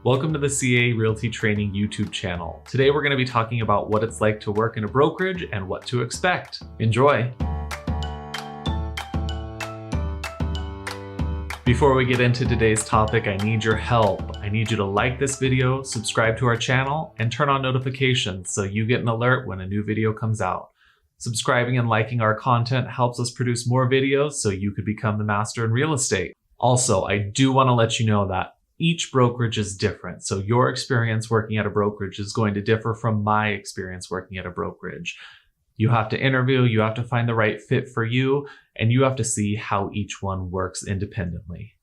Welcome to the CA Realty Training YouTube channel. Today we're going to be talking about what it's like to work in a brokerage and what to expect. Enjoy! Before we get into today's topic, I need your help. I need you to like this video, subscribe to our channel, and turn on notifications so you get an alert when a new video comes out. Subscribing and liking our content helps us produce more videos so you could become the master in real estate. Also, I do want to let you know that each brokerage is different. So your experience working at a brokerage is going to differ from my experience working at a brokerage. You have to interview, you have to find the right fit for you, and you have to see how each one works independently.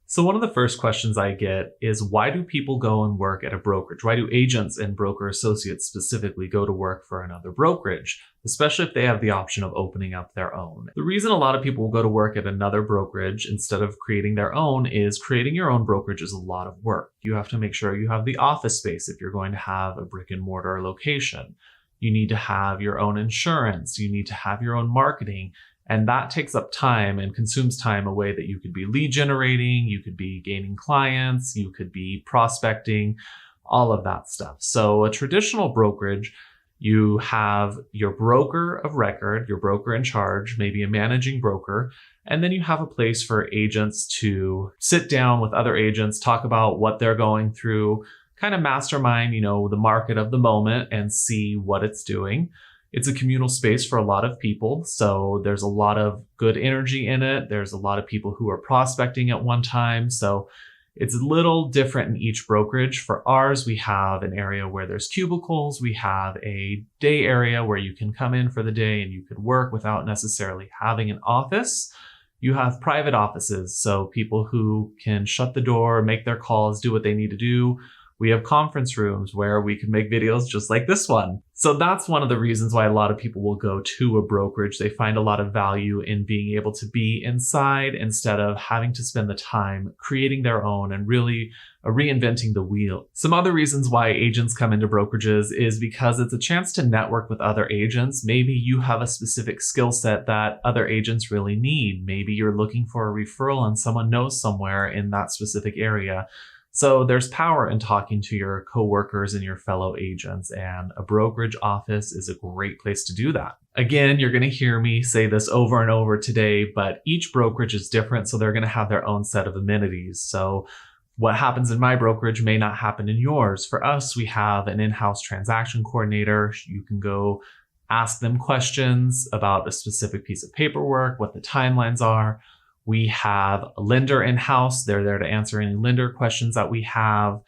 So one of the first questions I get is, why do people go and work at a brokerage? Why do agents and broker associates specifically go to work for another brokerage, especially if they have the option of opening up their own? The reason a lot of people will go to work at another brokerage instead of creating their own is creating your own brokerage is a lot of work. You have to make sure you have the office space if you're going to have a brick and mortar location. You need to have your own insurance. You need to have your own marketing. And that takes up time and consumes time away that you could be lead generating, you could be gaining clients, you could be prospecting, all of that stuff. So a traditional brokerage, you have your broker of record, your broker in charge, maybe a managing broker, and then you have a place for agents to sit down with other agents, talk about what they're going through, kind of mastermind, the market of the moment and see what it's doing. It's a communal space for a lot of people, so there's a lot of good energy in it. There's a lot of people who are prospecting at one time, so it's a little different in each brokerage. For ours, we have an area where there's cubicles. We have a day area where you can come in for the day and you could work without necessarily having an office. You have private offices, so people who can shut the door, make their calls, do what they need to do. We have conference rooms where we can make videos just like this one. So that's one of the reasons why a lot of people will go to a brokerage. They find a lot of value in being able to be inside instead of having to spend the time creating their own and really reinventing the wheel. Some other reasons why agents come into brokerages is because it's a chance to network with other agents. Maybe you have a specific skill set that other agents really need. Maybe you're looking for a referral and someone knows somewhere in that specific area. So there's power in talking to your coworkers and your fellow agents, and a brokerage office is a great place to do that. Again, you're going to hear me say this over and over today, but each brokerage is different, so they're going to have their own set of amenities. So what happens in my brokerage may not happen in yours. For us, we have an in-house transaction coordinator. You can go ask them questions about a specific piece of paperwork, what the timelines are. We have a lender in-house. They're there to answer any lender questions that we have.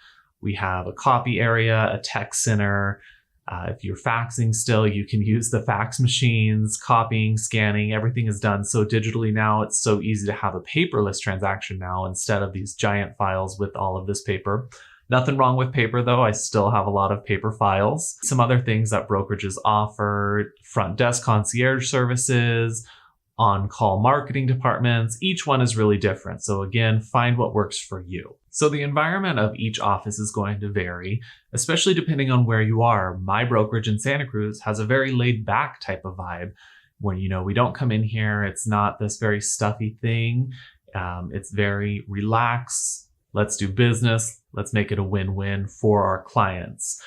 We have a copy area, a tech center. If you're faxing still, you can use the fax machines, copying, scanning, everything is done so digitally now. It's so easy to have a paperless transaction now instead of these giant files with all of this paper. Nothing wrong with paper though. I still have a lot of paper files. Some other things that brokerages offer: front desk concierge services, on-call marketing departments. Each one is really different. So again, find what works for you. So the environment of each office is going to vary, especially depending on where you are. My brokerage in Santa Cruz has a very laid back type of vibe where, we don't come in here. It's not this very stuffy thing. It's very relaxed. Let's do business. Let's make it a win-win for our clients.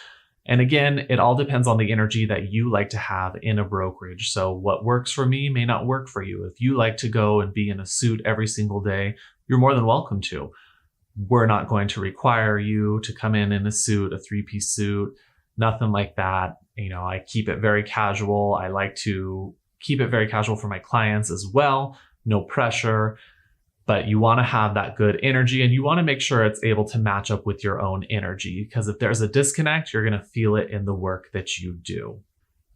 And again, it all depends on the energy that you like to have in a brokerage. So what works for me may not work for you. If you like to go and be in a suit every single day, you're more than welcome to. We're not going to require you to come in a suit, a three-piece suit, nothing like that. I keep it very casual. I like to keep it very casual for my clients as well. No pressure. But you want to have that good energy and you want to make sure it's able to match up with your own energy, because if there's a disconnect, you're going to feel it in the work that you do.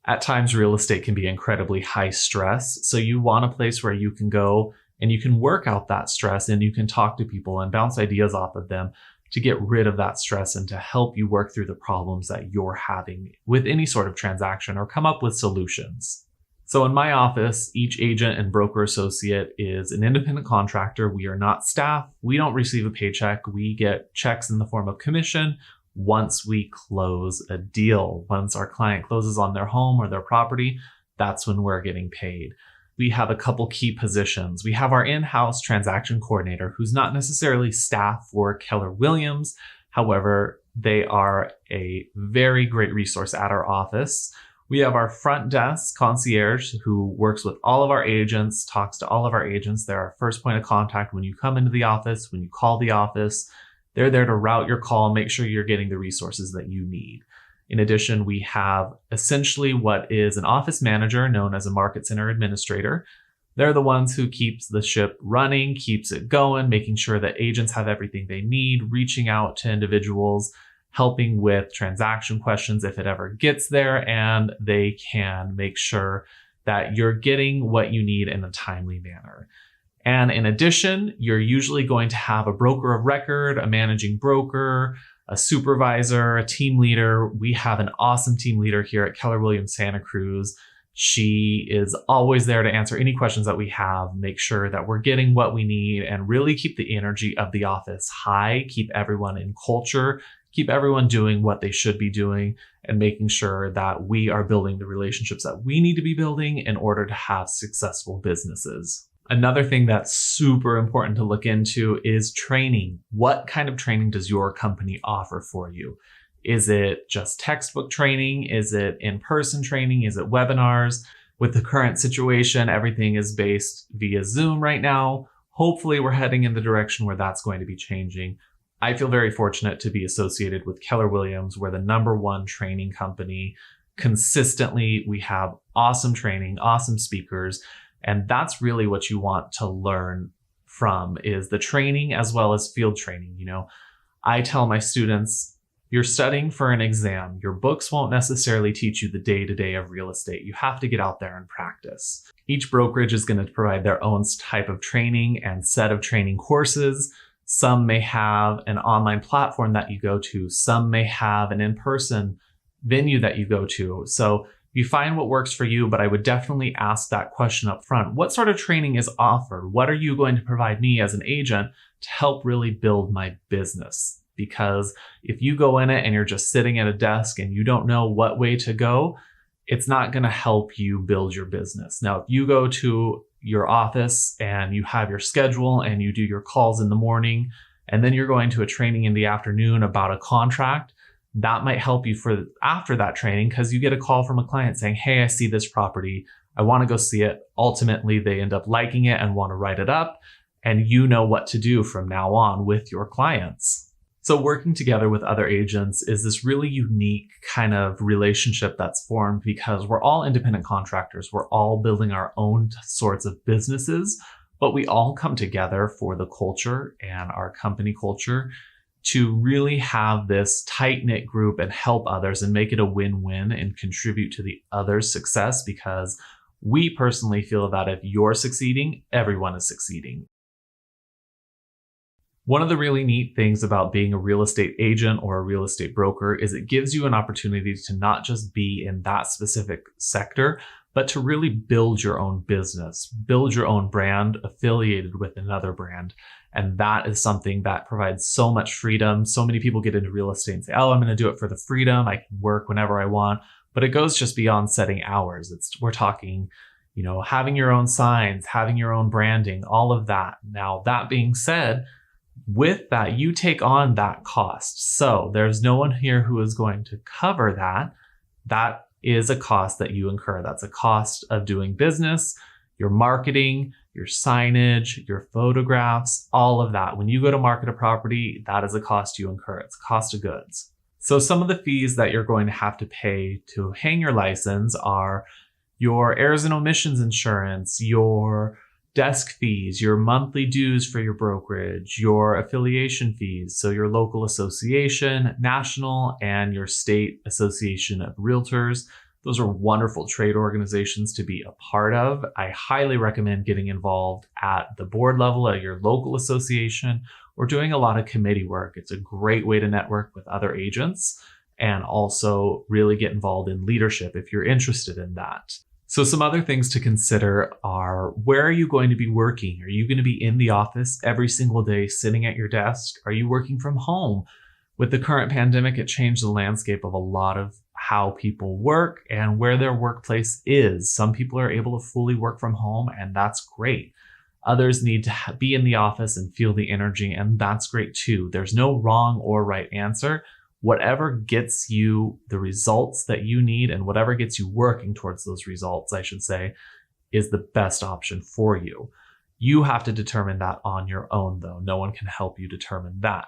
At times, real estate can be incredibly high stress. So you want a place where you can go and you can work out that stress and you can talk to people and bounce ideas off of them to get rid of that stress and to help you work through the problems that you're having with any sort of transaction or come up with solutions. So in my office, each agent and broker associate is an independent contractor. We are not staff. We don't receive a paycheck. We get checks in the form of commission once we close a deal. Once our client closes on their home or their property, that's when we're getting paid. we have a couple key positions. We have our in-house transaction coordinator, who's not necessarily staff for Keller Williams. However, they are a very great resource at our office. We have our front desk concierge who works with all of our agents, talks to all of our agents. They're our first point of contact when you come into the office, when you call the office. They're there to route your call, make sure you're getting the resources that you need. In addition, we have essentially what is an office manager known as a market center administrator. They're the ones who keeps the ship running, keeps it going, making sure that agents have everything they need, reaching out to individuals, helping with transaction questions if it ever gets there, and they can make sure that you're getting what you need in a timely manner. And in addition, you're usually going to have a broker of record, a managing broker, a supervisor, a team leader. We have an awesome team leader here at Keller Williams Santa Cruz. She is always there to answer any questions that we have, make sure that we're getting what we need, and really keep the energy of the office high, keep everyone in culture, keep everyone doing what they should be doing, and making sure that we are building the relationships that we need to be building in order to have successful businesses. Another thing that's super important to look into is training. What kind of training does your company offer for you? Is it just textbook training? Is it in-person training? Is it webinars? With the current situation, everything is based via Zoom right now. Hopefully, we're heading in the direction where that's going to be changing. I feel very fortunate to be associated with Keller Williams. We're the #1 training company. Consistently, we have awesome training, awesome speakers. And that's really what you want to learn from, is the training as well as field training. You know, I tell my students, you're studying for an exam. Your books won't necessarily teach you the day-to-day of real estate. You have to get out there and practice. Each brokerage is going to provide their own type of training and set of training courses. Some may have an online platform that you go to. Some may have an in-person venue that you go to. So you find what works for you, but I would definitely ask that question up front. What sort of training is offered? What are you going to provide me as an agent to help really build my business? Because if you go in it and you're just sitting at a desk and you don't know what way to go, it's not going to help you build your business. Now, if you go to your office and you have your schedule and you do your calls in the morning, and then you're going to a training in the afternoon about a contract, that might help you for after that training, because you get a call from a client saying, hey, I see this property. I want to go see it. Ultimately, they end up liking it and want to write it up. And you know what to do from now on with your clients. So working together with other agents is this really unique kind of relationship that's formed, because we're all independent contractors. We're all building our own sorts of businesses, but we all come together for the culture and our company culture to really have this tight-knit group and help others and make it a win-win and contribute to the other's success, because we personally feel that if you're succeeding, everyone is succeeding. One of the really neat things about being a real estate agent or a real estate broker is it gives you an opportunity to not just be in that specific sector, but to really build your own business, build your own brand affiliated with another brand. And that is something that provides so much freedom. So many people get into real estate and say, oh, I'm going to do it for the freedom. I can work whenever I want. But it goes just beyond setting hours. We're talking, you know, having your own signs, having your own branding, all of that. Now, that being said, with that, you take on that cost. So there's no one here who is going to cover that. That is a cost that you incur. That's a cost of doing business, your marketing, your signage, your photographs, all of that. When you go to market a property, that is a cost you incur. It's a cost of goods. So some of the fees that you're going to have to pay to hang your license are your errors and omissions insurance, your desk fees, your monthly dues for your brokerage, your affiliation fees, so your local association, national, and your state association of realtors. Those are wonderful trade organizations to be a part of. I highly recommend getting involved at the board level at your local association or doing a lot of committee work. It's a great way to network with other agents and also really get involved in leadership if you're interested in that. So some other things to consider are, where are you going to be working? Are you going to be in the office every single day sitting at your desk? Are you working from home? With the current pandemic, it changed the landscape of a lot of how people work and where their workplace is. Some people are able to fully work from home, and that's great. Others need to be in the office and feel the energy, and that's great too. There's no wrong or right answer. Whatever gets you the results that you need and whatever gets you working towards those results, I should say, is the best option for you. You have to determine that on your own, though. No one can help you determine that.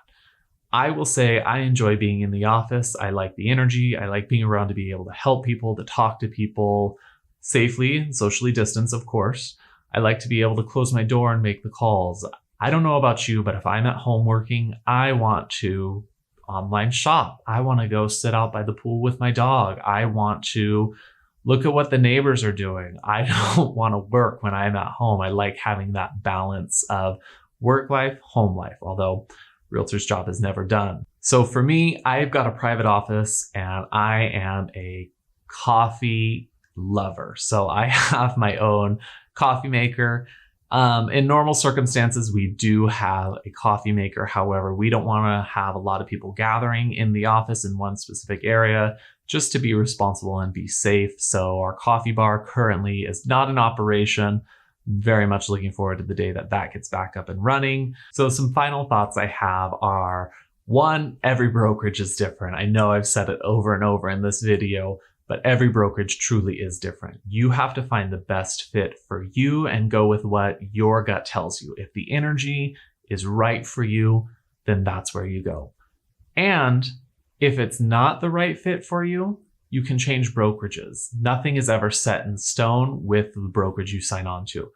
I will say I enjoy being in the office. I like the energy. I like being around to be able to help people, to talk to people safely, socially distanced, of course. I like to be able to close my door and make the calls. I don't know about you, but if I'm at home working, I want to online shop. I want to go sit out by the pool with my dog. I want to look at what the neighbors are doing. I don't want to work when I'm at home. I like having that balance of work life, home life, although realtor's job is never done. So for me, I've got a private office and I am a coffee lover. So I have my own coffee maker. In normal circumstances, we do have a coffee maker. However, we don't want to have a lot of people gathering in the office in one specific area just to be responsible and be safe. So our coffee bar currently is not in operation. Very much looking forward to the day that that gets back up and running. So some final thoughts I have are, one, every brokerage is different. I know I've said it over and over in this video, but every brokerage truly is different. You have to find the best fit for you and go with what your gut tells you. If the energy is right for you, then that's where you go. And if it's not the right fit for you, you can change brokerages. Nothing is ever set in stone with the brokerage you sign on to.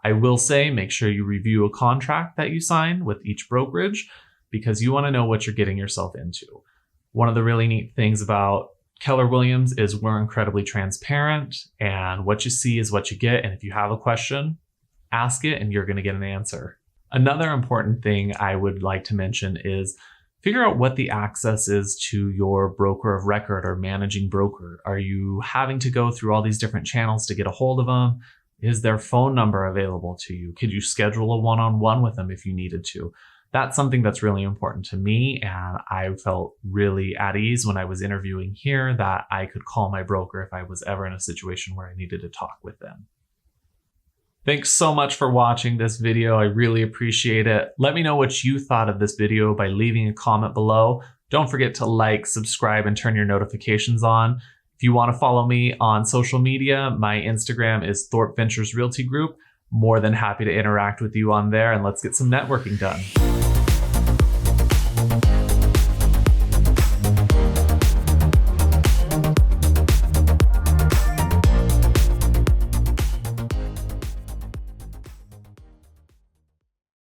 I will say, make sure you review a contract that you sign with each brokerage because you want to know what you're getting yourself into. One of the really neat things about Keller Williams is we're incredibly transparent, and what you see is what you get. And if you have a question, ask it and you're going to get an answer. Another important thing I would like to mention is figure out what the access is to your broker of record or managing broker. Are you having to go through all these different channels to get a hold of them? Is their phone number available to you? Could you schedule a one-on-one with them if you needed to? That's something that's really important to me, and I felt really at ease when I was interviewing here that I could call my broker if I was ever in a situation where I needed to talk with them. Thanks so much for watching this video. I really appreciate it. Let me know what you thought of this video by leaving a comment below. Don't forget to like, subscribe, and turn your notifications on. If you want to follow me on social media, my Instagram is Thorpe Ventures Realty Group. More than happy to interact with you on there, and let's get some networking done.